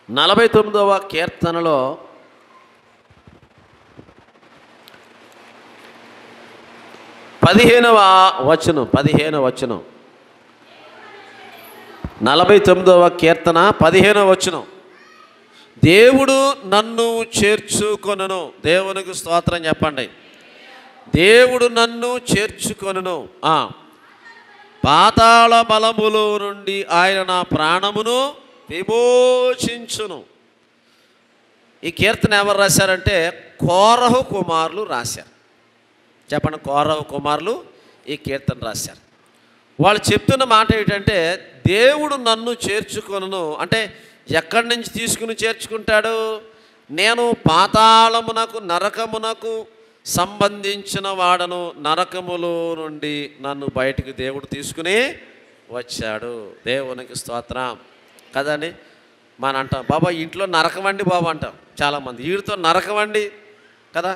49వ కీర్తనలో 15వ వచనం 49వ కీర్తన 15వ వచనం. దేవుడు నన్ను చేర్చుకొనును. దేవునికి స్తోత్రం చెప్పండి. దేవుడు నన్ను చేర్చుకొనును. పాతాళ బలములో నుండి ఆయన నా ప్రాణమును విమోచించును. ఈ కీర్తన ఎవరు రాశారంటే కోరహు కుమారులు రాశారు. చెప్పండి, కోరహు కుమారులు ఈ కీర్తన రాశారు. వాళ్ళు చెప్తున్న మాట ఏంటంటే దేవుడు నన్ను చేర్చుకొనును అంటే ఎక్కడి నుంచి తీసుకుని చేర్చుకుంటాడు? నేను పాతాళమునకు నరకమునకు సంబంధించిన వాడను, నరకములో నుండి నన్ను బయటికి దేవుడు తీసుకుని వచ్చాడు. దేవునికి స్తోత్రం కదండి. మన అంటాం బాబా ఇంట్లో నరకమండి బాబా అంటాం చాలామంది. వీడితో నరకమండి కదా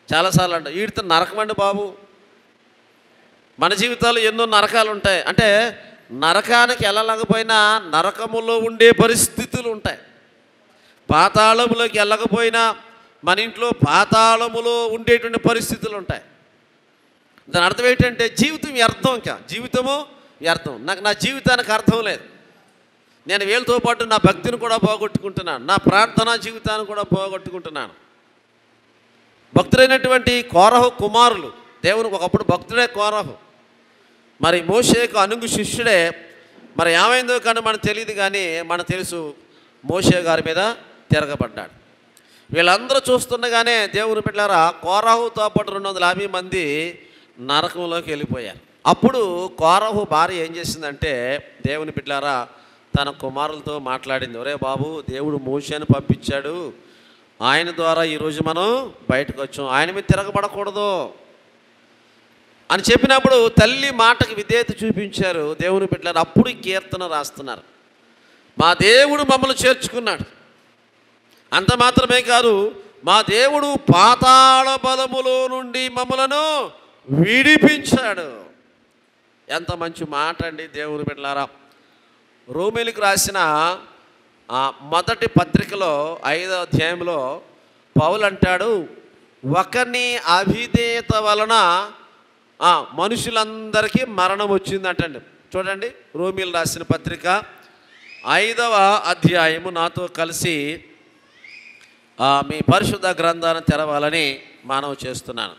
చాలాసార్లు అంటాం, వీడితో నరకమండి బాబు. మన జీవితాలు ఎన్నో నరకాలు ఉంటాయి. అంటే నరకానికి వెళ్ళలేకపోయినా నరకములో ఉండే పరిస్థితులు ఉంటాయి. పాతాళములోకి వెళ్ళకపోయినా మన ఇంట్లో పాతాళములో ఉండేటువంటి పరిస్థితులు ఉంటాయి. దాని అర్థం ఏంటంటే జీవితం వ్యర్థం. ఇంకా జీవితము వ్యర్థం. నాకు నా జీవితానికి అర్థం లేదు. నేను వీళ్ళతో పాటు నా భక్తిని కూడా పోగొట్టుకుంటున్నాను, నా ప్రార్థనా జీవితాన్ని కూడా పోగొట్టుకుంటున్నాను. భక్తులైనటువంటి కోరహు కుమారులు, దేవునికి ఒకప్పుడు భక్తుడే కోరహు, మరి మోషేకు అనుగు శిష్యుడే. మరి ఏమైందో కానీ మనకు తెలియదు, కానీ మనకు తెలుసు మోషే గారి మీద తిరగబడ్డాడు. వీళ్ళందరూ చూస్తుండగానే దేవుని బిడ్డలారా కోరహుతో పాటు 250 మంది నరకంలోకి వెళ్ళిపోయారు. అప్పుడు కోరహు భార్య ఏం చేసిందంటే దేవుని బిడ్డలారా తన కుమారులతో మాట్లాడింది. ఒరే బాబు, దేవుడు మోషేని పంపించాడు, ఆయన ద్వారా ఈరోజు మనం బయటకు వచ్చాం, ఆయన మీద తిరగబడకూడదు అని చెప్పినప్పుడు తల్లి మాటకి విధేయత చూపించారు దేవుని బిడ్డలారా. అప్పుడు కీర్తన రాస్తున్నారు, మా దేవుడు మమ్మల్ని చేర్చుకున్నాడు. అంత మాత్రమే కాదు, మా దేవుడు పాతాళ బలములో నుండి మమ్మలను విడిపించాడు. ఎంత మంచి మాట అండి దేవుని బిడ్డలారా. రోమీయులకు రాసిన మొదటి పత్రికలో 5వ అధ్యాయంలో పౌలు అంటాడు, ఒకని అవిధేయత వలన మనుషులందరికీ మరణం వచ్చిందంటండి. చూడండి, రోమీయులు రాసిన పత్రిక 5వ అధ్యాయము నాతో కలిసి మీ పరిశుద్ధ గ్రంథాన్ని తెరవాలని మనవి చేస్తున్నాను.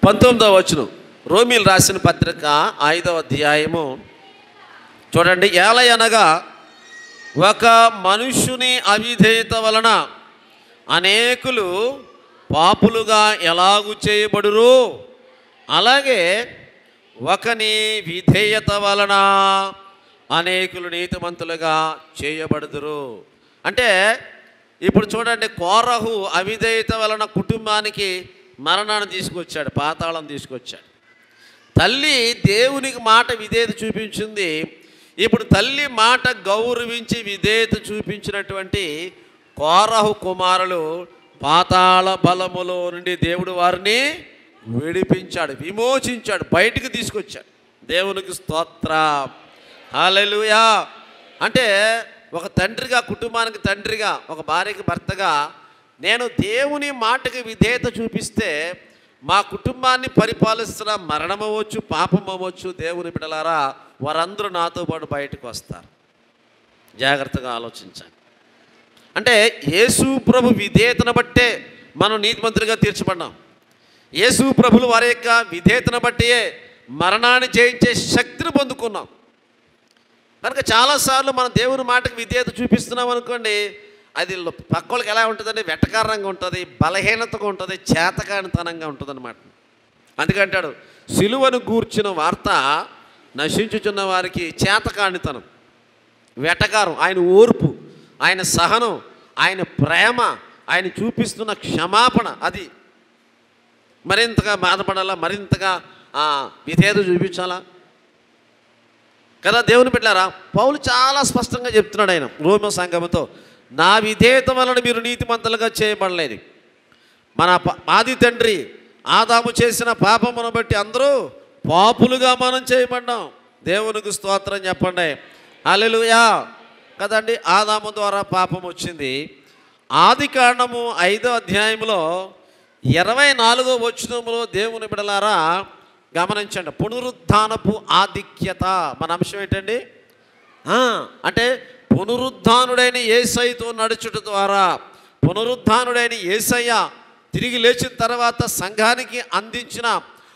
19వ వచనం, రోమీయులు రాసిన పత్రిక 5వ అధ్యాయము చూడండి. ఏలయనగా ఒక మనుష్యుని అవిధేయత వలన అనేకులు పాపులుగా ఎలాగు చేయబడురు, అలాగే ఒకని విధేయత వలన అనేకులు నీతిమంతులుగా చేయబడుదురు. అంటే ఇప్పుడు చూడండి, కోరహు అవిధేయత వలన కుటుంబానికి మరణాన్ని తీసుకొచ్చాడు, పాతాళం తీసుకొచ్చాడు. తల్లి దేవునికి మాట విధేయత చూపించింది. ఇప్పుడు తల్లి మాట గౌరవించి విధేయత చూపించినటువంటి కోరహు కుమారులు పాతాళ బలములో నుండి దేవుడు వారిని విడిపించాడు, విమోచించాడు, బయటికి తీసుకొచ్చాడు. దేవునికి స్తోత్రం, హల్లెలూయా. అంటే ఒక తండ్రిగా, కుటుంబానికి తండ్రిగా, ఒక భార్యకి భర్తగా నేను దేవుని మాటకి విధేయత చూపిస్తే మా కుటుంబాన్ని పరిపాలిస్తున్న మరణం అవ్వచ్చు, పాపం అవ్వచ్చు, దేవుని బిడ్డలారా వారందరూ నాతో పాటు బయటకు వస్తారు. జాగ్రత్తగా ఆలోచించండి. అంటే యేసు ప్రభు విధేయతను బట్టే మనం నీతిమంతులుగా తీర్చబడ్డాం. యేసు ప్రభులు వారి యొక్క విధేయతను బట్టే మరణాన్ని జయించే శక్తిని పొందుకున్నాం. కనుక చాలాసార్లు మనం దేవుని మాటకు విధేయత చూపిస్తున్నాం అనుకోండి, అది పక్కోళ్ళకి ఎలా ఉంటుందండి, వెటకారంగా ఉంటుంది, బలహీనతగా ఉంటుంది, చేతకానితనంగా ఉంటుంది అన్నమాట. అందుకంటాడు సిలువను గూర్చిన వార్త నశించుచున్న వారికి చేతకానితనం, వెటకారం. ఆయన ఓర్పు, ఆయన సహనం, ఆయన ప్రేమ, ఆయన చూపిస్తున్న క్షమాపణ, అది మరింతగా బాధపడాలా, మరింతగా విధేయత చూపించాలా కదా. దేవుని బిడ్డలారా పౌలు చాలా స్పష్టంగా చెప్తున్నాడు ఆయన రోమ సంఘముతో, నా విధేయత వలన మీరు నీతిమంతులుగా చేయబడలేదు. మన ఆది తండ్రి ఆదాము చేసిన పాపమును బట్టి అందరూ పాపులుగా మనం చేయబడ్డాం. దేవునికి స్తోత్రం చెప్పండి. హల్లెలూయా. కదండి, ఆదాము ద్వారా పాపం వచ్చింది. ఆది కాండము 5వ అధ్యాయంలో 24వ వచనంలో దేవుని బిడ్డలారా గమనించండి, పునరుద్ధానపు ఆధిక్యత. మన అంశం ఏంటండి? అంటే పునరుద్ధానుడైన యేసయ్యతో నడుచుట ద్వారా, పునరుద్ధానుడైన యేసయ్య తిరిగి లేచిన తర్వాత సంఘానికి అందించిన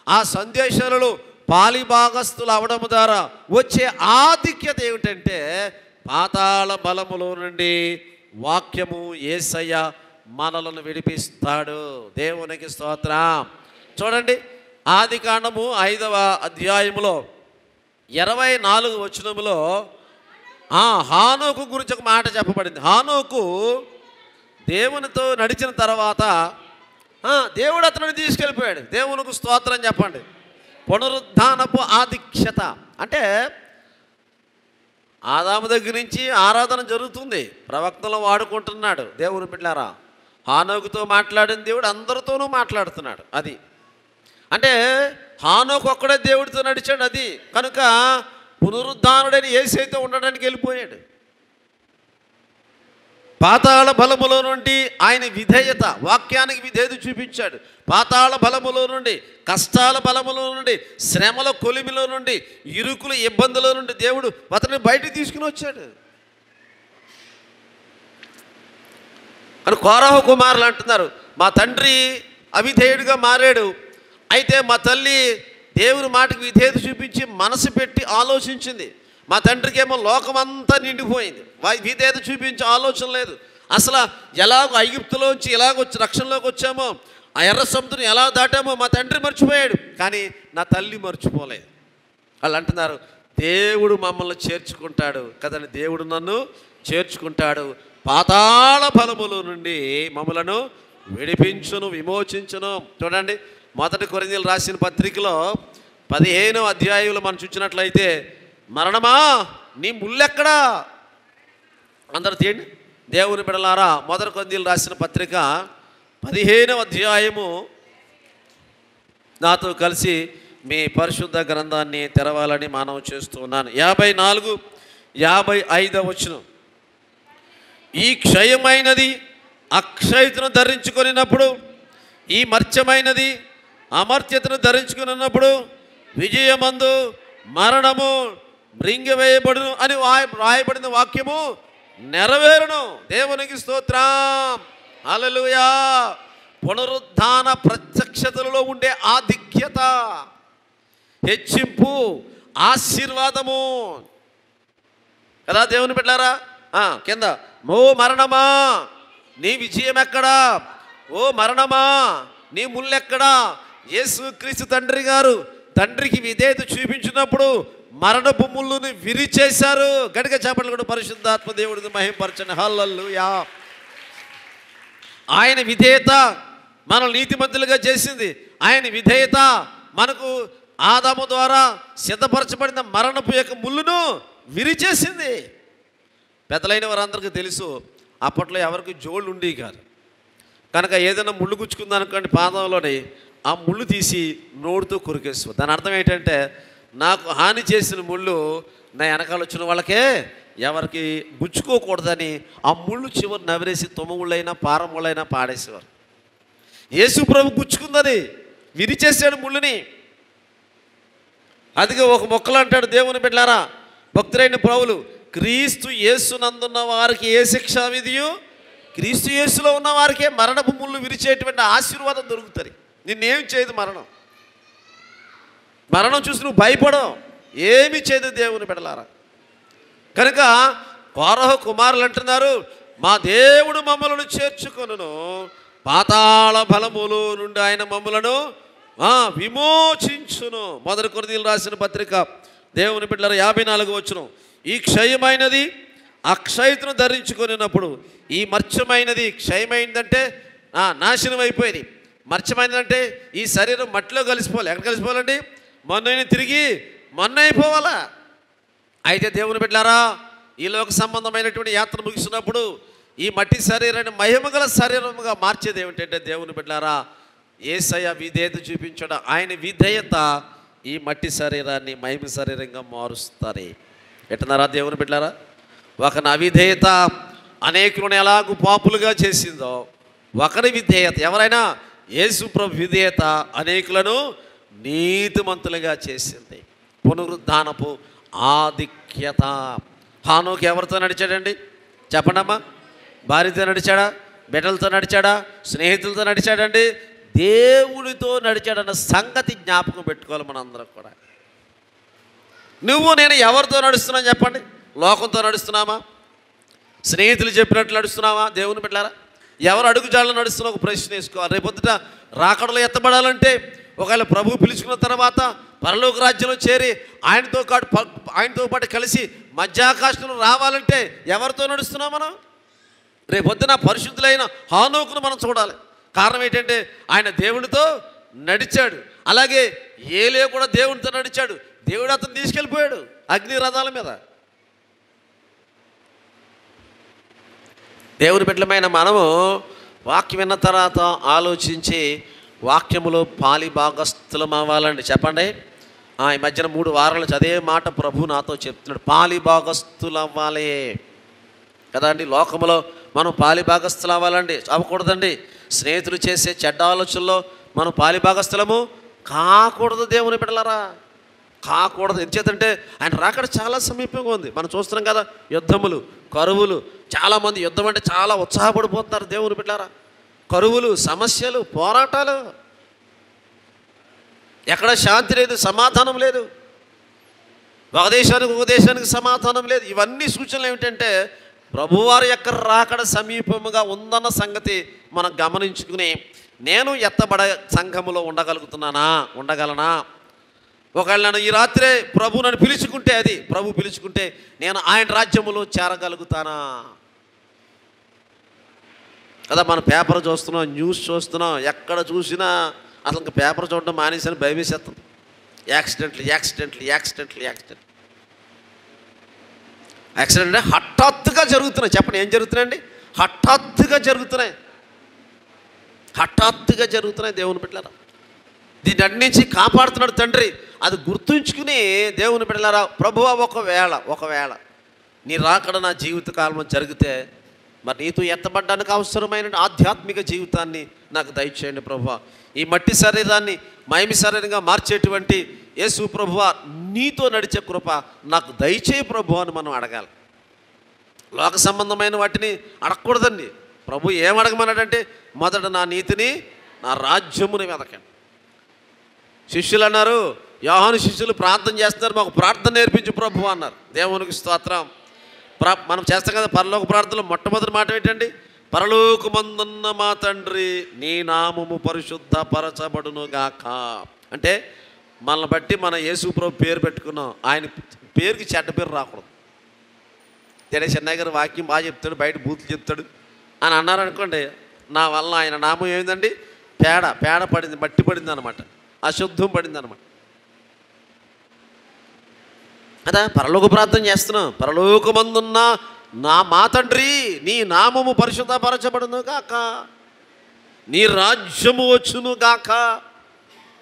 ఆ సందేశాలలో పాలిభాగస్తులు అవడం ద్వారా వచ్చే ఆధిక్యత ఏమిటంటే, పాతాళ బలములో నుండి వాక్యము యేసయ్య మనలను విడిపిస్తాడు. దేవునికి స్తోత్రం. చూడండి, ఆది కాండము 5వ అధ్యాయములో 24వ వచనములో హానోకు గురించి ఒక మాట చెప్పబడింది. హానోకు దేవునితో నడిచిన తర్వాత దేవుడు అతనిని తీసుకెళ్ళిపోయాడు. దేవునికి స్తోత్రం చెప్పండి. పునరుద్ధానపు ఆధిక్యత అంటే ఆదాము దగ్గర నుంచి ఆరాధన జరుగుతుంది, ప్రవక్తలు వాడుకుంటున్నాడు. దేవుని బిడ్డలారా, హానోకుతో మాట్లాడిన దేవుడు అందరితోనూ మాట్లాడుతున్నాడు. అది అంటే హానోకు ఒక్కడే దేవుడితో నడిచాడు. అది కనుక పునరుద్ధానుడైన యేసయ్యతో ఉండడానికి వెళ్ళిపోయాడు. పాతాళ బలములో నుండి ఆయన విధేయత, వాక్యానికి విధేయత చూపించాడు. పాతాళ బలములో నుండి, కష్టాల బలములో నుండి, శ్రమల కొలిమిలో నుండి, ఇరుకుల ఇబ్బందుల నుండి దేవుడు అతన్ని బయటికి తీసుకుని వచ్చాడు. అని కోరహు కుమారులు అంటున్నారు, మా తండ్రి అవిధేయుడిగా మారాడు, అయితే మా తల్లి దేవుని మాటకి విధేయత చూపించి మనసు పెట్టి ఆలోచించింది. మా తండ్రికి ఏమో లోకమంతా నిండిపోయింది, విధేయత చూపించే ఆలోచన లేదు. అసలు ఎలాగో ఐగుప్తులోంచి ఎలాగొచ్చి రక్షణలోకి వచ్చామో, ఆ ఎర్ర సముద్రం ఎలా దాటామో మా తండ్రి మర్చిపోయాడు, కానీ నా తల్లి మర్చిపోలేదు. వాళ్ళు అంటున్నారు, దేవుడు మమ్మల్ని చేర్చుకుంటాడు కదండి, దేవుడు నన్ను చేర్చుకుంటాడు, పాతాళ బలముల నుండి మమ్మలను విడిపించును, విమోచించును. చూడండి, 1 కొరింథీయులకు రాసిన పత్రికలో 15వ అధ్యాయంలో మనం చూసినట్లయితే, మరణమా నీ ముల్లెక్కడా? అందరూ తీయండి దేవుని బిడ్డలారా. 1 కొరింథీయులకు రాసిన పత్రిక 15వ అధ్యాయము నాతో కలిసి మీ పరిశుద్ధ గ్రంథాన్ని తెరవాలని మనవి చేస్తున్నాను. 54, 55 వచనం. ఈ క్షయమైనది అక్షయతను ధరించుకొనినప్పుడు, ఈ మర్త్యమైనది అమర్త్యతను ధరించుకున్నప్పుడు విజయమందు మరణము మృంగివేయబడును అని రాయబడిన వాక్యము నెరవేరును. దేవునికి స్తోత్రం. హల్లెలూయా. పునరుద్ధాన ప్రత్యక్షతలలో ఉండే ఆధిక్యత, హెచ్చింపు, ఆశీర్వాదము కదా దేవుని బిడ్డలారా. కింద, ఓ మరణమా నీ విజయం ఎక్కడా? ఓ మరణమా నీ ముల్లెక్కడా? యేసుక్రీస్తు తండ్రి గారు తండ్రికి విధేయత చూపించినప్పుడు మరణపు ముళ్ళుని విరిచేశారు. గట్టిగా చెప్పండి కూడా, పరిశుద్ధాత్మ దేవుడిని మహిమపరచండి. హల్లెలూయా. ఆయన విధేయత మనల్ని నీతిమంతులుగా చేసింది. ఆయన విధేయత మనకు ఆదాము ద్వారా సిద్ధపరచబడిన మరణపు యొక్క ముళ్ళును విరిచేసింది. పెద్దలైన వారందరికీ తెలుసు, అప్పట్లో ఎవరికి జోళ్ళు ఉండేవి కాదు. కనుక ఏదైనా ముళ్ళు గుచ్చుకుందనుకోండి పాదంలోని, ఆ ముళ్ళు తీసి నోడుతో కొరికేస్తుంది. దాని అర్థం ఏంటంటే, నాకు హాని చేసిన ముళ్ళు నా వెనకాల వచ్చిన వాళ్ళకే ఎవరికి గుచ్చుకోకూడదని ఆ ముళ్ళు చివరి నవిరేసి తుమ్మముళ్ళైనా పారముళ్ళైనా పాడేసేవారు. యేసు ప్రభు గుచ్చుకుందని విరిచేసాడు ముళ్ళుని. అదిగా ఒక మొక్కలు అంటాడు దేవుని బిడ్డలారా, భక్తులైన ప్రభువులు, క్రీస్తు యేసునందున్న వారికి ఏ శిక్షా విధియు, క్రీస్తు యేసులో ఉన్న వారికే మరణపు ముళ్ళు విరిచేటువంటి ఆశీర్వాదం దొరుకుతుంది. నిన్నేం చేయదు మరణం. మరణం చూసి నువ్వు భయపడవు, ఏమి చేయదు దేవుని బిడ్డలారా. కనుక కోరహు కుమారులు అంటున్నారు, మా దేవుడు మమ్మలను చేర్చుకొనును, పాతాళ బలములో నుండి ఆయన మమ్మలను విమోచించును. 1 కొరింథీయులకు రాసిన పత్రిక దేవుని బిడ్డలారా 54 వచనం. ఈ క్షయమైనది అక్షయతను ధరించుకొనినప్పుడు, ఈ మర్త్యమైనది, క్షయమైందంటే నాశనం అయిపోయేది, మర్త్యమైందంటే ఈ శరీరం మట్టిలో కలిసిపోవాలి. ఎక్కడ కలిసిపోవాలండి? మొన్న తిరిగి మొన్న అయిపోవాలా. అయితే దేవుని బిడ్డలారా, ఈ లోక సంబంధమైనటువంటి యాత్ర ముగిసినప్పుడు ఈ మట్టి శరీరాన్ని మహిమగల శరీరముగా మార్చేది ఏమిటంటే, దేవుని బిడ్డలారా, యేసయ్య విధేయత చూపించాడు. ఆయన విధేయత ఈ మట్టి శరీరాన్ని మహిమ శరీరంగా మారుస్తారు. ఎట్టున్నారా దేవుని బిడ్డారా? ఒకని అవిధేయత అనేకులను ఎలాగూ పాపులుగా చేసిందో, ఒకరి విధేయత, ఎవరైనా యేసు ప్రభు విధేయత అనేకులను నీతిమంతులుగా చేసింది. పునరుద్ధానపు ఆధిక్యత. హానోకు ఎవరితో నడిచాడండి చెప్పండమ్మా? భార్యతో నడిచాడా? బిడ్డలతో నడిచాడా? స్నేహితులతో నడిచాడండి? దేవుడితో నడిచాడన్న సంగతి జ్ఞాపకం పెట్టుకోవాలి మనందరం కూడా. నువ్వు నేను ఎవరితో నడుస్తున్నాను చెప్పండి? లోకంతో నడుస్తున్నామా? స్నేహితులు చెప్పినట్లు నడుస్తున్నావా? దేవుని బిడ్డలారా, ఎవరు అడుగుజాడలో నడుస్తున్నా ఒక ప్రశ్న వేసుకోవాలి. రేపొద్దుట రాకడలో ఎత్తబడాలంటే, ఒకవేళ ప్రభువు పిలుచుకున్న తర్వాత పరలోక రాజ్యంలో చేరి ఆయనతో పాటు కలిసి మధ్యాకాశంలో రావాలంటే ఎవరితో నడుస్తున్నాం మనం? రేపొద్దున పరిశుద్ధులైన హానోకును మనం చూడాలి. కారణం ఏంటంటే ఆయన దేవునితో నడిచాడు. అలాగే ఏలే కూడా దేవునితో నడిచాడు. దేవుడు అతను తీసుకెళ్ళిపోయాడు అగ్ని రథాల మీద. దేవుని బిడ్డలమైన మనము వాక్యం విన్న తర్వాత ఆలోచించి వాక్యములో పాలి భాగస్థులం అవ్వాలండి. చెప్పండి. ఈ మధ్యన 3 వారాలు అదే మాట ప్రభు నాతో చెప్తున్నాడు. పాలి భాగస్థులు అవ్వాలి కదా అండి. లోకములో మనం పాలి భాగస్థులు అవ్వాలండి, అవ్వకూడదండి. స్నేహితులు చేసే చెడ్డ ఆలోచనలో మనం పాలి భాగస్థులము కాకూడదు. దేవుని బిడ్డలారా, కాకూడదు. ఎందుచేతంటే ఆయన రాకడ చాలా సమీపంగా ఉంది. మనం చూస్తున్నాం కదా, యుద్ధములు, కరువులు. చాలామంది యుద్ధం అంటే చాలా ఉత్సాహపడిపోతున్నారు. దేవుని బిడ్డలారా, కరువులు, సమస్యలు, పోరాటాలు, ఎక్కడ శాంతి లేదు, సమాధానం లేదు. ఒక దేశానికి సమాధానం లేదు. ఇవన్నీ సూచనలు ఏమిటంటే ప్రభువారి యొక్క రాకడ సమీపముగా ఉందన్న సంగతి మనం గమనించుకుని, నేను ఎత్తబడ సంఘములో ఉండగలనా? ఒకవేళ నన్ను ఈ రాత్రే ప్రభు నన్ను పిలుచుకుంటే, అది ప్రభు పిలుచుకుంటే నేను ఆయన రాజ్యములో చేరగలుగుతానా కదా. మనం పేపర్ చూస్తున్నాం, న్యూస్ చూస్తున్నాం, ఎక్కడ చూసినా అసలు ఇంకా పేపర్ చూడడం మానేసని భయమేసేస్తుంది. యాక్సిడెంట్ అంటే హఠాత్తుగా జరుగుతున్నాయి. చెప్పండి, ఏం జరుగుతున్నాయండి? హఠాత్తుగా జరుగుతున్నాయి. దేవుని బిడ్డలారా, దీన్ని అన్నించి కాపాడుతున్నాడు తండ్రి. అది గుర్తుంచుకుని దేవుని బిడ్డలారా, ప్రభువా ఒకవేళ నీ రాకడ నా జీవితకాలంలో జరిగితే మరి నీతో ఎత్తబడ్డానికి అవసరమైన ఆధ్యాత్మిక జీవితాన్ని నాకు దయచేయండి ప్రభువా. ఈ మట్టి శరీరాన్ని మహిమ శరీరంగా మార్చేటువంటి యేసు ప్రభువా, నీతో నడిచే కృప నాకు దయచేయి ప్రభువా అని మనం అడగాలి. లోక సంబంధమైన వాటిని అడగకూడదండి. ప్రభు ఏం అడగమన్నాడంటే, మొదట నా నీతిని, నా రాజ్యముని వెతకండి. శిష్యులు అన్నారు, యోహాను శిష్యులు ప్రార్థన చేస్తున్నారు, మాకు ప్రార్థన నేర్పించు ప్రభు అన్నారు. దేవునికి స్తోత్రం. మనం చేస్తాం కదా పరలోక ప్రార్థనలో మొట్టమొదటి మాట ఏంటండి? పరలోకమందున్న మా తండ్రి, నీ నామము పరిశుద్ధపరచబడును గాక. అంటే మనల్ని బట్టి మన యేసు ప్రభు పేరు పెట్టుకున్నాం, ఆయన పేరుకి చెడ్డ పేరు రాకూడదు. తేడే చెన్నై గారు వాక్యం బాగా చెప్తాడు, బయట బూతులు చెప్తాడు అని అన్నారనుకోండి, నా వల్ల ఆయన నామం ఏమిందండి? పేడ పడింది, మట్టి పడింది అనమాట, అశుద్ధం పడింది అనమాట. అదా పరలోక ప్రార్థన చేస్తున్నాం. పరలోకమందున్న మా తండ్రి, నీ నామము పరిశుద్ధపరచబడును గాక, నీ రాజ్యము వచ్చును గాక.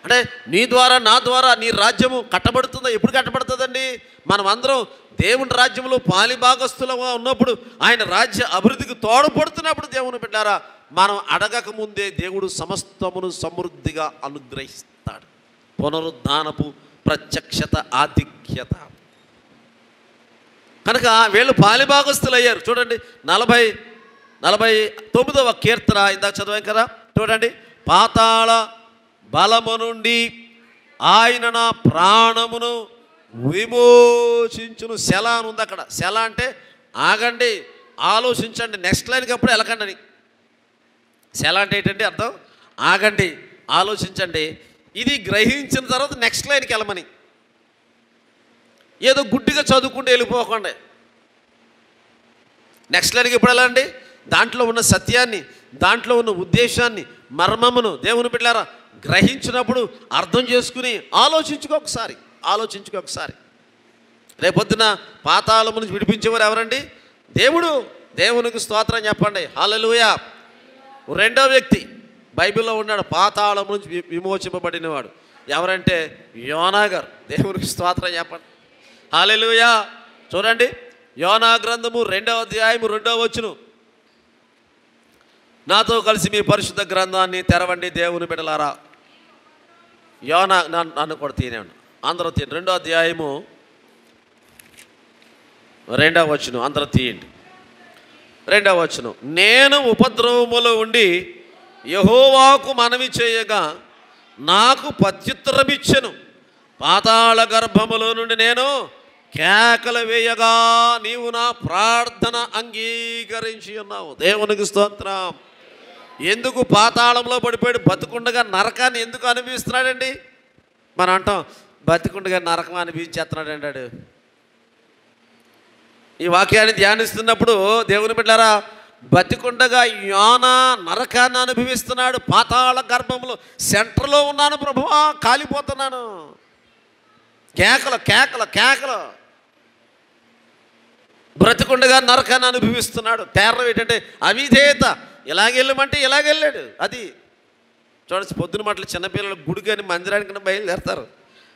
అంటే నీ ద్వారా, నా ద్వారా నీ రాజ్యము కట్టబడుతుందా? ఎప్పుడు కట్టబడుతుందండి? మనం అందరం దేవుని రాజ్యంలో పాలిభాగస్తులుగా ఉన్నప్పుడు, ఆయన రాజ్య అభివృద్ధికి తోడ్పడుతున్నప్పుడు దేవుని బిడ్డారా, మనం అడగకముందే దేవుడు సమస్తమును సమృద్ధిగా అనుగ్రహిస్తాడు. పునరుద్ధానపు ప్రత్యక్షత, ఆధిక్యత. కనుక వీళ్ళు పాలిభాగస్తులు అయ్యారు. చూడండి 49వ కీర్తన ఇందాక చదివాం కదా, చూడండి. పాతాళ బలము నుండి ఆయన నా ప్రాణమును విమోచించును. శల అని ఉంది అక్కడ. శల అంటే ఆగండి, ఆలోచించండి, నెక్స్ట్ లైన్కి అప్పుడు వెళ్ళకండి అని. శల అంటే ఏంటంటే అర్థం? ఆగండి, ఆలోచించండి. ఇది గ్రహించిన తర్వాత నెక్స్ట్ లైన్కి వెళ్ళమని. ఏదో గుడ్డిగా చదువుకుంటూ వెళ్ళిపోకండి. నెక్స్ట్ లైన్కి ఎప్పుడు వెళ్ళండి? దాంట్లో ఉన్న సత్యాన్ని, దాంట్లో ఉన్న ఉద్దేశాన్ని, మర్మమును దేవుని బిడ్డలారా గ్రహించినప్పుడు అర్థం చేసుకుని ఆలోచించుకో ఒకసారి. రేపొద్దున పాతాళము నుంచి విడిపించేవారు ఎవరండి? దేవుడు. దేవునికి స్తోత్రం చెప్పండి. హల్లెలూయా. రెండో వ్యక్తి బైబిల్లో ఉన్నాడు, పాతాళము నుంచి విమోచింపబడినవాడు. ఎవరంటే యోనా గారు. దేవునికి స్తోత్రం చెప్పండి. హల్లెలూయా. చూడండి, యోనా గ్రంథము 2వ అధ్యాయము 2వ వచనం. నాతో కలిసి మీ పరిశుద్ధ గ్రంథాన్ని తెరవండి దేవుని బిడ్డలారా. యోనా నన్ను కూడా తీయండి, అందరూ తీయండి. 2వ అధ్యాయము 2వ వచనం అందరూ తీయండి. 2వ వచనం. నేను ఉపద్రవములో ఉండి యెహోవాకు మనవి చేయగా నాకు ప్రత్యుత్తరమిచ్చెను. పాతాళ గర్భములో నుండి నేను కేకలు వేయగా నీవు నా ప్రార్థన అంగీకరించి ఉన్నావు. దేవునికి స్తోత్రం. ఎందుకు పాతాళంలో పడిపోయాడు? బతుకుండగా నరకాన్ని ఎందుకు అనుభవిస్తున్నాడండి? మనం అంటాం బతికుండగా నరకం అనుభవించేస్తున్నాడు అంటాడు. ఈ వాక్యాన్ని ధ్యానిస్తున్నప్పుడు దేవుని బిడ్డలారా, బతికుండగా యోనా నరకాన్ని అనుభవిస్తున్నాడు. పాతాళ గర్భంలో సెంటర్లో ఉన్నాను ప్రభువా, కాలిపోతున్నాను. కేకలు కేకలు కేకలు. బ్రతికుండగా నరకాన్ని అనుభవిస్తున్నాడు. కారణం ఏంటంటే అవిధేయత. ఇలాగెళ్ళమంటే ఇలాగెళ్ళాడు. అది చూడండి, పొద్దున మాటలు చిన్నపిల్లలు గుడి కానీ మందిరానికి బయలుదేరతారు.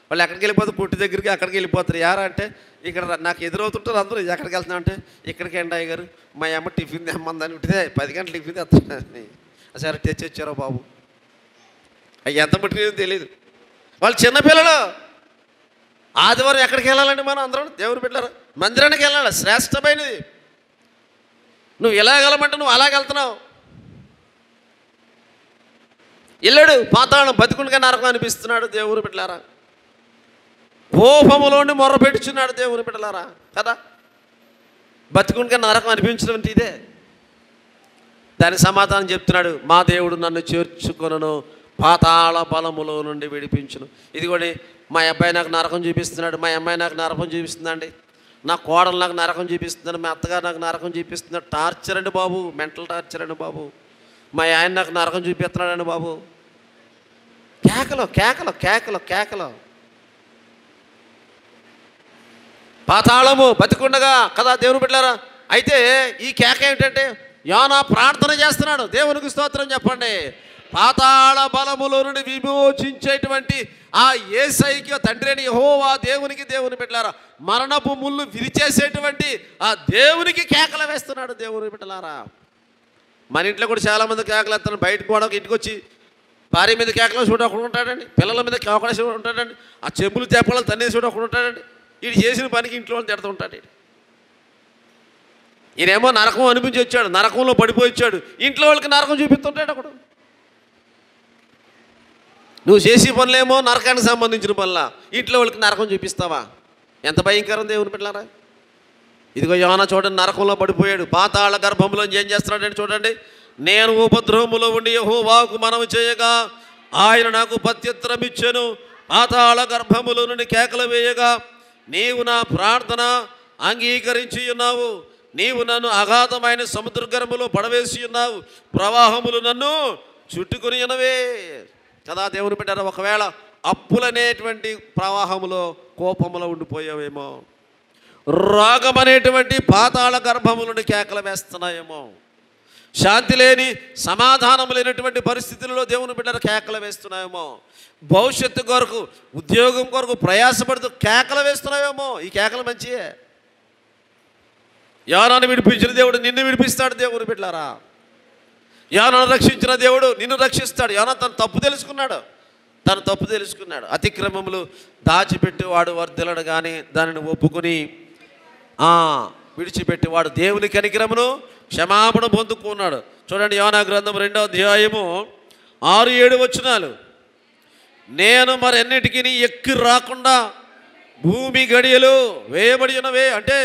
వాళ్ళు ఎక్కడికి వెళ్ళిపోతారు? పుట్టి దగ్గరికి అక్కడికి వెళ్ళిపోతారు. యారా అంటే ఇక్కడ నాకు ఎదురవుతుంటారు అందరూ. ఎక్కడికి వెళ్తున్నాం అంటే ఇక్కడికి ఎండ అయ్యారు, మా అమ్మ టిఫిన్ తెమ్మందని ఉంటే 10 గంటలు టిఫిన్ తెస్తానని. సరే తెచ్చి వచ్చారో బాబు, అవి ఎంత పుట్టినదో తెలియదు. వాళ్ళు చిన్నపిల్లలు. ఆదివారం ఎక్కడికి వెళ్ళాలండి? మనం అందరం దేవుని బిడ్డలారా మందిరానికి వెళ్ళాలి, శ్రేష్టమైనది. నువ్వు ఎలా వెళ్ళమంటే నువ్వు అలాగ వెళ్తున్నావు. వెళ్ళాడు పాతాళం, బతికుండగా నరకం అనిపిస్తున్నాడు. దేవుని బిడ్డలారా, కోపములోని మొర్ర పెట్టుచున్నాడు. దేవుని బిడ్డలారా కదా, బతికుండగా నరకం అనిపించడం అంటే ఇదే. దానికి సమాధానం చెప్తున్నాడు, మా దేవుడు నన్ను చేర్చుకొనను, పాతాళ బలములో నుండి విడిపించును. ఇది కూడా మా అబ్బాయి నాకు నరకం చూపిస్తున్నాడు, మా అమ్మాయి నాకు నరకం చూపిస్తుందండి, నా కోడలు నాకు నరకం చూపిస్తున్నాడు, మా అత్తగారు నాకు నరకం చూపిస్తున్నాడు. టార్చర్ అండి బాబు, మెంటల్ టార్చర్ అండి బాబు. మా ఆయన నాకు నరకం చూపిస్తున్నాడండి బాబు. కేకలు కేకలు కేకలు కేకలు. పాతాళము బతికుండగా కదా దేవుని బిడ్డలారా. అయితే ఈ కేక ఏమిటంటే యోనా ప్రార్థన చేస్తున్నాడు. దేవునికి స్తోత్రం చెప్పండి. పాతాళ బలములో నుండి విమోచించేటువంటి ఆ యేసయ్యకి తండ్రి అని యెహోవా దేవునికి, దేవుని బిడ్డలారా, మరణపు ముళ్ళు విరిచేసేటువంటి ఆ దేవునికి కేకలు వేస్తున్నాడు. దేవుని బిడ్డలారా, మన ఇంట్లో కూడా చాలామంది కేకలు వేస్తాడు. బయటకు కూడా ఇంటికి వచ్చి భార్య మీద కేకలు చూడ ఒకడు ఉంటాడండి, పిల్లల మీద కేకలు చూడ ఉంటాడండి, ఆ చెంబులు తెప్పలు తన్నేసి చూడ ఒకడు ఉంటాడండి. వీడు చేసిన పనికి ఇంట్లో వాళ్ళు తిడుతూ ఉంటాడు. ఈయనేమో నరకం అనిపించి వచ్చాడు, నరకంలో పడిపోయి వచ్చాడు, ఇంట్లో వాళ్ళకి నరకం చూపిస్తుంటాడు ఒకడు. నువ్వు చేసే పనులేమో నరకానికి సంబంధించిన పనుల, ఇంట్లో వాళ్ళకి నరకం చూపిస్తావా? ఎంత భయంకరం దేవుని బిడ్డలారా. ఇదిగో యోనా చూడండి, నరకంలో పడిపోయాడు. పాతాళ గర్భంలో ఏం చేస్తున్నాడంటే చూడండి, నేను ఉపద్రవములో ఉండి యెహోవాకు మనవి చేయగా ఆయన నాకు ప్రత్యుత్తరం ఇచ్చెను. పాతాళ గర్భములో నుండి కేకలు వేయగా నీవు నా ప్రార్థన అంగీకరించి ఉన్నావు. నీవు నన్ను అగాధమైన సముద్ర గర్భంలో పడవేసి ఉన్నావు, ప్రవాహములు నన్ను చుట్టుకుని ఉన్నవే కదా. దేవుని బిడ్డలారా, ఒకవేళ అప్పులనేటువంటి ప్రవాహములో కోపములో ఉండిపోయావేమో, రోగం అనేటువంటి పాతాళ గర్భము నుండి కేకలు వేస్తున్నాయేమో, శాంతి లేని సమాధానం లేనటువంటి పరిస్థితులలో దేవుని బిడ్డలు కేకలు వేస్తున్నాయేమో, భవిష్యత్తు కొరకు ఉద్యోగం కొరకు ప్రయాసపడుతూ కేకలు వేస్తున్నావేమో. ఈ కేకలు మంచియే. యోనాను విడిపించిన దేవుడు నిన్ను విడిపిస్తాడు. దేవుని బిడ్డలారా, యోనాను రక్షించిన దేవుడు నిన్ను రక్షిస్తాడు. యోనా తన తప్పు తెలుసుకున్నాడు. అతిక్రమములు దాచిపెట్టేవాడు వర్ధిల్లడు కానీ దానిని ఒప్పుకొని విడిచిపెట్టేవాడు దేవుని కనికరమును క్షమాపణ పొందుకున్నాడు. చూడండి, యోనా గ్రంథం 2వ అధ్యాయము 6-7 వచనాలు. నేను మరెన్నిటికీ ఎక్కి రాకుండా భూమి గడియలు వేయబడి ఉన్నవే. అంటే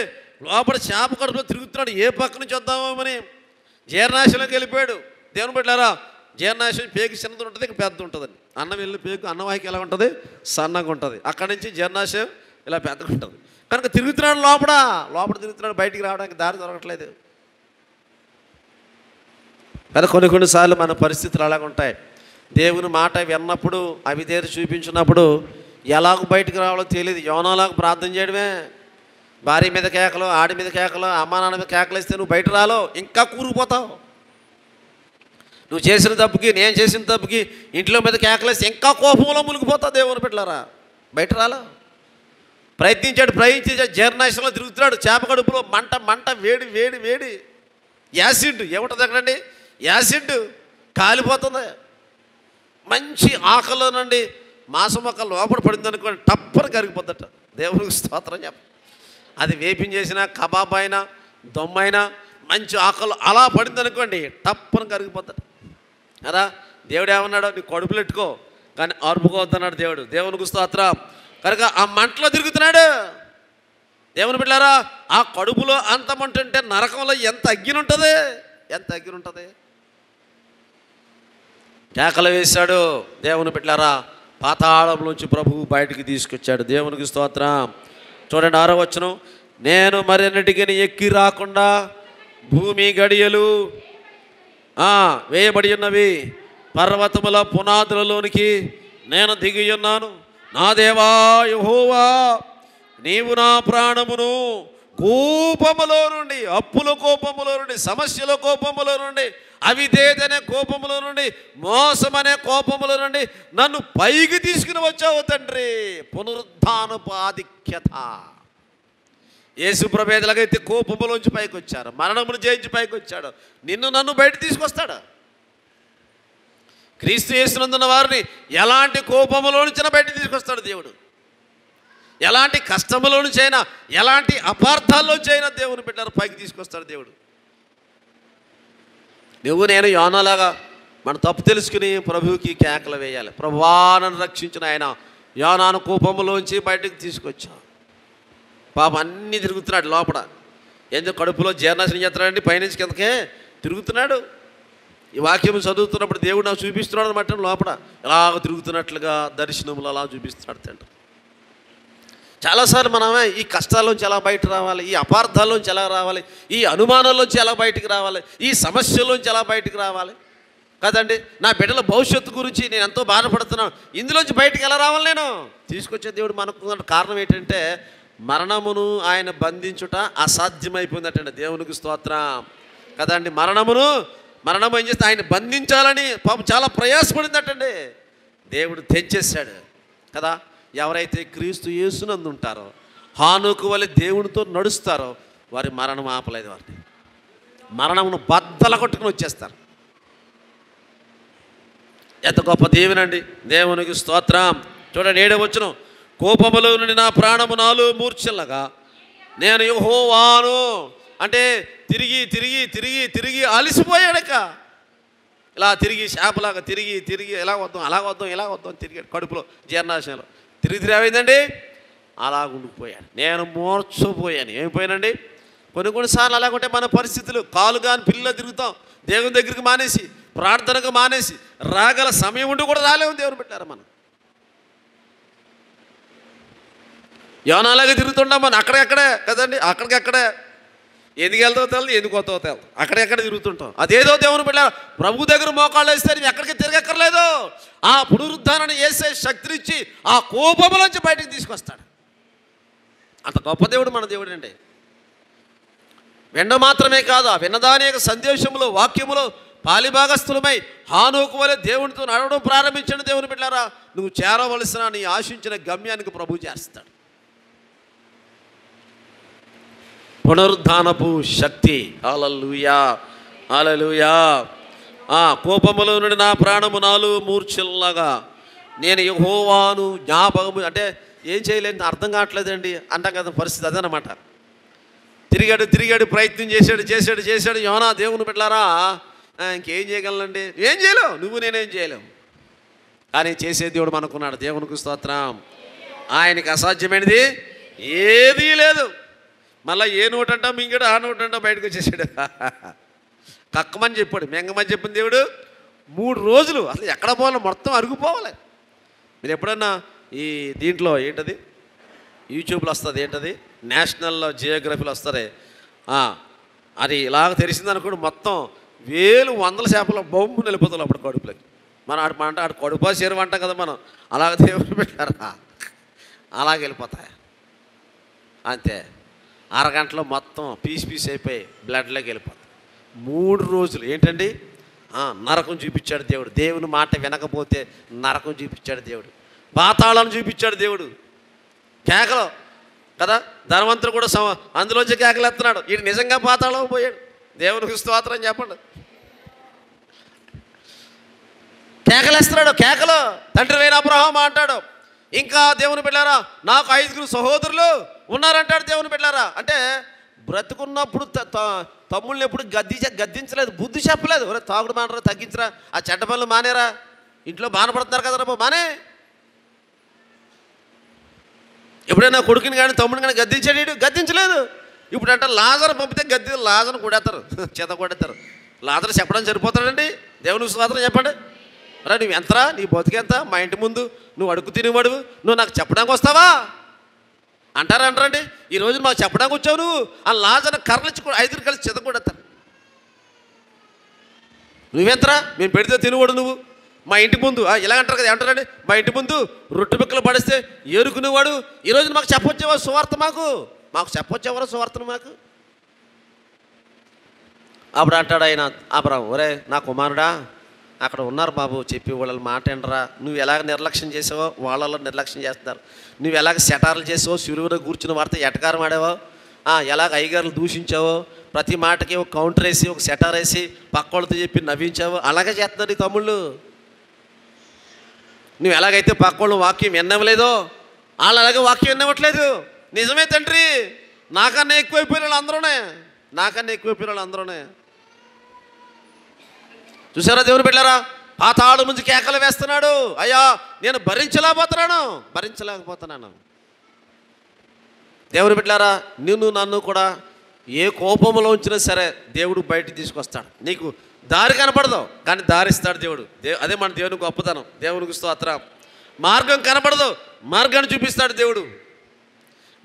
లోపల చేప కడుపులో తిరుగుతున్నాడు, ఏ పక్క నుంచి వద్దామని. జీర్ణాశయంలోకి వెళ్ళిపోయాడు. దేవుని బిడ్డలారా, జీర్ణాశయం పేగు చిన్నది ఉంటుంది, ఇక పెద్ద ఉంటుందండి. అన్నం వెళ్ళి పేగు అన్నవాహిక ఎలా ఉంటుంది? సన్నగా ఉంటుంది. అక్కడి నుంచి జీర్ణాశయం ఇలా పెద్దగా ఉంటుంది. కనుక తిరుగుతున్నాడు, లోపల తిరుగుతున్నాడు, బయటికి రావడానికి దారి దొరకట్లేదు. కానీ కొన్నిసార్లు మన పరిస్థితులు అలాగ ఉంటాయి. దేవుని మాట విన్నప్పుడు అవిధేయత చూపించినప్పుడు ఎలాగో బయటకు రావాలో తెలియదు. యోనాలాగా ప్రార్థన చేయడమే. భార్య మీద కేకలు, ఆడి మీద కేకలు, అమ్మా నాన్న మీద కేకలు ఇస్తే నువ్వు బయట రాలో, ఇంకా కూరుకుపోతావు. నువ్వు చేసిన తప్పుకి, నేను చేసిన తప్పుకి ఇంట్లో మీద కేకలేసి ఇంకా కోపంలో మునిగిపోతా దేవుని బిడ్డలారా. బయట రాలా. ప్రయత్నించాడు జీర్ణాశయంలో తిరుగుతున్నాడు. చేప కడుపులో మంట మంట, వేడి వేడి వేడి, యాసిడ్ ఏముంటుంది అక్కడండి, యాసిడ్ కాలిపోతుంది. మంచి ఆకలినండి మాంసం మొక్క లోపల పడింది అనుకోండి, టప్పని కరిగిపోద్దట. దేవునికి స్తోత్రం చెప్ప. అది వేపించేసినా, కబాబ్ అయినా, దొమ్మైనా, మంచి ఆకలి అలా పడింది అనుకోండి, టప్పని కరిగిపోద్దట కదా. దేవుడు ఏమన్నాడు, నీ కడుపులు పెట్టుకో కానీ అరుపుకోవద్దన్నాడు దేవుడు. దేవునికి స్తోత్రం. కనుక ఆ మంటలో తిరుగుతున్నాడు. దేవుని బిడ్డలారా, ఆ కడుపులో అంత మంట ఉంటే నరకంలో ఎంత అగ్గిని ఉంటుంది, ఎంత అగ్గిని ఉంటుంది. కేకలు వేశాడు. దేవుని బిడ్డలారా, పాతాళంలోంచి ప్రభువు బయటికి తీసుకొచ్చాడు. దేవునికి స్తోత్రం. చూడండి 6వ వచనం, నేను మరెన్నటికి ఎక్కి రాకుండా భూమి గడియలు వేయబడి ఉన్నవి, పర్వతముల పునాదులలోనికి నేను దిగి ఉన్నాను. నా దేవా యెహోవా, నీవు నా ప్రాణమును కోపములో నుండి, అప్పుల కోపములో నుండి, సమస్యల కోపములో నుండి, అవిధేయతనే కోపములో నుండి, మోసమనే కోపములో నుండి నన్ను పైకి తీసుకుని వచ్చావు తండ్రి. పునరుద్ధానపు ఆధిక్యత. యేసు ప్రభు ఎలాగైతే కోపములోంచి పైకి వచ్చారు, మరణమును జయించి పైకి వచ్చాడు, నిన్ను నన్ను బయట తీసుకొస్తాడు. క్రీస్తు యేసునందున్న వారిని ఎలాంటి కోపములో నుంచైనా బయట తీసుకొస్తాడు దేవుడు. ఎలాంటి కష్టములో నుంచి అయినా, ఎలాంటి అపార్థాల్లోంచి అయినా దేవుని బిడ్డలు పైకి తీసుకొస్తాడు దేవుడు. నువ్వు నేను యోనాలాగా మన తప్పు తెలుసుకుని ప్రభువుకి కేకలు వేయాలి. ప్రభువా నన్ను రక్షించిన ఆయన, యోనాను కోపములోంచి బయటకు తీసుకొచ్చావు. పాప అన్నీ తిరుగుతున్నాడు లోపల. ఎందుకు కడుపులో జీర్ణాశయం చేస్తున్నాడండి, పైనుంచి కిందకే తిరుగుతున్నాడు. ఈ వాక్యం చదువుతున్నప్పుడు దేవుడు నాకు చూపిస్తున్నాడు అనమాట. లోపల ఎలాగ తిరుగుతున్నట్లుగా దర్శనములు అలా చూపిస్తున్నాడు తండ్రి. చాలాసార్లు మనమే ఈ కష్టాల్లోంచి ఎలా బయట రావాలి, ఈ అపార్థాల్లోంచి ఎలా రావాలి, ఈ అనుమానాల్లోంచి ఎలా బయటికి రావాలి, ఈ సమస్యల్లోంచి ఎలా బయటికి రావాలి కదండి. నా బిడ్డల భవిష్యత్తు గురించి నేను ఎంతో బాధపడుతున్నాను, ఇందులోంచి బయటికి ఎలా రావాలి నేను తీసుకొచ్చే దేవుడు మనకు. కారణం ఏంటంటే మరణమును ఆయన బంధించుట అసాధ్యమైపోయిందటండి. దేవునికి స్తోత్రం కదండి. మరణము ఏం చేస్తే ఆయన బంధించాలని పాపం చాలా ప్రయాసపడిందటండి. దేవుడు తెంచేశాడు కదా. ఎవరైతే క్రీస్తు యేసునందు ఉంటారో, హానోకు వలె దేవునితో నడుస్తారో, వారి మరణం ఆపలేదు. వారిని మరణమును బద్దల కొట్టుకుని వచ్చేస్తారు. ఎంత గొప్ప దేవునండి. దేవునికి స్తోత్రం. చూడండి 7వ వచనం, కోపములో నుండి నా ప్రాణము నాలో మూర్ఛిల్లగా నేను యెహోవాను. అంటే తిరిగి తిరిగి తిరిగి తిరిగి అలసిపోయాడక. ఇలా తిరిగి శాపలాగా తిరిగి తిరిగి ఎలా వద్దాం అలా వద్దాం ఇలా వద్దాం తిరిగాడు. కడుపులో జీర్ణాశయంలో తిరిగి తిరిగి ఏమైందండి, అలా ఉండిపోయాడు. నేను మూర్ఛపోయాను. ఏమైపోయానండి. కొన్నిసార్లు అలాగుంటే మన పరిస్థితులు, కాలు కాని పిల్లలు తిరుగుతాం, దేవుని దగ్గరికి మానేసి, ప్రార్థనకు మానేసి, రాగల సమయం ఉండి కూడా రాలేము దేవుని పెట్టారు. మనం యోనాలాగా తిరుగుతుంటాం మనం అక్కడెక్కడే కదండి. అక్కడికక్కడే ఎందుకు వెళ్తావు తెలదు, ఎందుకు వస్తావు తెలదు, అక్కడెక్కడ తిరుగుతుంటాం. అదేదో దేవుని పెట్టారు. ప్రభు దగ్గర మోకాళ్ళు వేస్తే నువ్వు ఎక్కడికి తిరగక్కర్లేదు. ఆ పునరుద్ధానాన్ని వేసే శక్తినిచ్చి ఆ కోపములోంచి బయటకు తీసుకొస్తాడు. అంత గొప్ప దేవుడు మన దేవుడు అండి. విన్న మాత్రమే కాదు, ఆ విన్నదాని యొక్క సందేశములో, వాక్యములో పాలిభాగస్థులమై హానోకు వలె దేవునితో నడవడం ప్రారంభించిన దేవుని బిడ్డలారా, నువ్వు చేరవలసిన నీ ఆశించిన గమ్యానికి ప్రభు చేస్తాడు. పునరుద్ధానపు శక్తి. హల్లెలూయా హల్లెలూయా. కోపములో నుండి నా ప్రాణము నాలో మూర్ఛిల్లగా నేను యెహోవాను జ్ఞాపకము. అంటే ఏం చేయలేని అర్థం కావట్లేదండి అంటాం కదా. పరిస్థితి అదనమాట. తిరిగాడు ప్రయత్నం చేశాడు యోనా. దేవుని బిడ్డలారా, ఇంకేం చేయగలనండి, ఏం చేయలేవు, నువ్వు నేనేం చేయలేవు. కానీ చేసే దేవుడు మనకున్నాడు. దేవునికి స్తోత్రం. ఆయనకి అసాధ్యమైనది ఏదీ లేదు. మళ్ళీ ఏ నోటంటా మింగడు, ఆ నోటంటా బయటకు వచ్చేసాడు. కక్కమని చెప్పాడు, మెంగమని చెప్పిన దేవుడు 3 రోజులు అసలు ఎక్కడ పోవాలి, మొత్తం అరుగుపోవాలి. మీరు ఎప్పుడన్నా ఈ దీంట్లో ఏంటది యూట్యూబ్లో వస్తుంది, ఏంటది నేషనల్ జియోగ్రఫీలో వస్తుంది, అది ఇలాగ తెరిచింది అనుకోండి, మొత్తం 1,000 చేపల బొమ్ము నిలిపోతాం అప్పుడు కడుపులకి. మనం ఆడు కడుపా చేరువ అంటాం కదా మనం. అలాగ దేవుడు పెట్టారా, అలాగ వెళ్ళిపోతాయి అంతే. అరగంటలో మొత్తం పీస్ అయిపోయి బ్లడ్లోకి వెళ్ళిపోతాయి. 3 రోజులు ఏంటండి, నరకం చూపించాడు దేవుడు. దేవుని మాట వినకపోతే నరకం చూపించాడు దేవుడు. పాతాళాన్ని చూపించాడు దేవుడు. కేకలు కదా, ధనవంతుడు కూడా అందులోంచి కేకలు ఎత్తున్నాడు. వీడు నిజంగా పాతాళం పోయాడు. దేవునికి స్తోత్రం చెప్పండి. కేకలేస్తున్నాడు. కేకలు తండ్రి అయిన అబ్రహాము అంటాడు. ఇంకా దేవుని బిడ్డలారా, నాకు 5 సహోదరులు ఉన్నారంటాడు దేవుని బిడ్డలారా. అంటే బ్రతుకున్నప్పుడు తమ్ముళ్ళని ఎప్పుడు గద్దించలేదు, బుద్ధి చెప్పలేదు. ఒరే తాగుడు మానరా, తగ్గించరా, ఆ చెడ్డ పనులు మానేరా, ఇంట్లో బాధపడుతున్నారు కదరా మానే. ఎప్పుడైనా కొడుకుని కానీ తమ్ముడిని కానీ గద్దించాడు? గద్దించలేదు. ఇప్పుడు అంటే లాజర్ పంపితే లాజర్ని కొడేస్తారు, చేత కొడేస్తారు. లాజర్ చెప్పడం సరిపోతాడండి? దేవుని స్తోత్రం చెప్పండి. రా నువ్వు ఎంతరా, నీ బతుకెంత, మా ఇంటి ముందు నువ్వు అడుగు తినేవాడు, నువ్వు నాకు చెప్పడానికి వస్తావా అంటారండి. ఈరోజు మాకు చెప్పడానికి వచ్చావు నువ్వు. ఆ లాజర్ని కర్రలిచ్చి 5 కలిసి చేత కొడేస్తారు. నువ్వెంతరా, మేము పెడితే తినేవాడు నువ్వు, మా ఇంటి ముందు ఇలా అంటారు కదా, ఏమంటారండి, మా ఇంటి ముందు రొట్టె బిక్కలు పడిస్తే ఏరుకునేవాడు. ఈరోజు మాకు చెప్పొచ్చేవా సువార్త, మాకు చెప్పొచ్చేవారు సువార్తను మాకు. అప్పుడు అంటాడు ఆయన అబ్రాహాము, ఒరే నా కుమారుడా, అక్కడ ఉన్నారు బాబు చెప్పి వాళ్ళ మాట ఏంటరా, నువ్వు ఎలాగ నిర్లక్ష్యం చేసావో వాళ్ళలో నిర్లక్ష్యం చేస్తున్నారు. నువ్వు ఎలాగ సెటార్లు చేసావో, సిలువలో కూర్చున్న వార్త ఎటకారం ఆడావో, ఎలాగ అయ్యగారులు దూషించావో, ప్రతి మాటకి ఒక కౌంటర్ వేసి ఒక సెటార్ వేసి పక్కోళ్ళతో చెప్పి నవ్వించావో, అలాగే చేస్తున్నారు ఈ తమ్ముళ్ళు. నువ్వు ఎలాగైతే పక్కోళ్ళు వాక్యం విన్నవలేదో వాళ్ళు అలాగే వాక్యం విన్నవట్లేదు. నిజమే తండ్రి, నాకన్నా ఎక్కువైపోయిన వాళ్ళు అందరూనే, చూసారా దేవుని బిడ్డలారా, పాతాళం నుంచి కేకలు వేస్తున్నాడు. అయ్యా నేను భరించలేకపోతున్నాను. దేవుని బిడ్డలారా, నన్ను కూడా ఏ కోపంలో ఉంచినా సరే దేవుడు బయటికి తీసుకొస్తాడు. నీకు దారి కనపడదు కానీ దారిస్తాడు దేవుడు. అదే మన దేవుని గొప్పతనం. దేవునికి స్తోత్రం. మార్గం కనపడదు, మార్గాన్ని చూపిస్తాడు దేవుడు.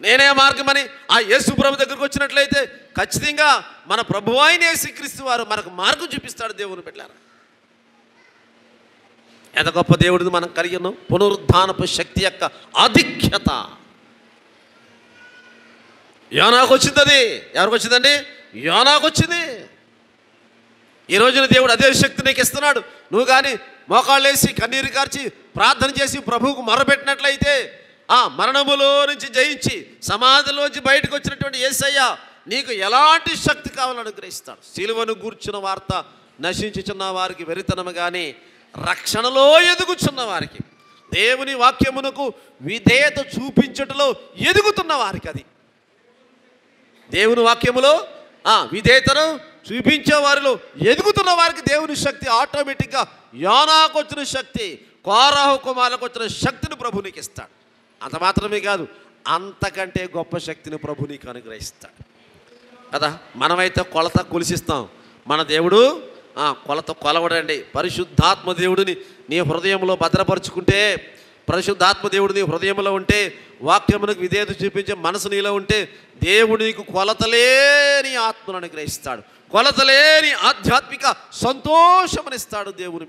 నేనే మార్గమని ఆ యేసు ప్రభు దగ్గరికి వచ్చినట్లయితే ఖచ్చితంగా మన ప్రభువు అయిన యేసుక్రీస్తు వారు మనకు మార్గం చూపిస్తాడు. దేవుని బిడ్డలారా, ఎంత గొప్ప దేవుడిని మనం కలిగి ఉన్నాం. పునరుద్ధానపు శక్తి యొక్క ఆధిక్యత యోనాకు వచ్చింది. అది ఎవరికి వచ్చిందండి? యోనాకు వచ్చింది. ఈ రోజున దేవుడు అదే శక్తి నీకు ఇస్తున్నాడు. నువ్వు కానీ మోకాళ్ళు వేసి కన్నీరు కార్చి ప్రార్థన చేసి ప్రభువుకు మొరపెట్టినట్లయితే మరణములో నుంచి జయించి సమాధిలోంచి బయటకు వచ్చినటువంటి యేసయ్య నీకు ఎలాంటి శక్తి కావాలని అనుగ్రహిస్తాడు. సిలువను గూర్చిన వార్త నశించుచున్న వారికి వెరితనము కానీ రక్షణలో ఎదుగుచున్న వారికి, దేవుని వాక్యమునకు విధేయత చూపించటంలో ఎదుగుతున్న వారికి, అది దేవుని వాక్యములో విధేయతను చూపించే వారిలో ఎదుగుతున్న వారికి దేవుని శక్తి ఆటోమేటిక్గా యోనాకు వచ్చిన శక్తి, కోరహు కుమారులకు వచ్చిన శక్తిని ప్రభు నీకు ఇస్తాడు. అంత మాత్రమే కాదు, అంతకంటే గొప్ప శక్తిని ప్రభు నీకు అనుగ్రహిస్తాడు కదా. మనమైతే కొలత కొలిసిస్తాం, మన దేవుడు కొలత కొలవడండి. పరిశుద్ధాత్మ దేవుడిని నీ హృదయంలో భద్రపరుచుకుంటే, పరిశుద్ధాత్మ దేవుడు నీ హృదయంలో ఉంటే, వాక్యమునకు విధేయత చూపించే మనసు నీలో ఉంటే, దేవుడు నీకు కొలతలేని ఆత్మను అనుగ్రహిస్తాడు, కొలతలేని ఆధ్యాత్మిక సంతోషమనిస్తాడు దేవుని.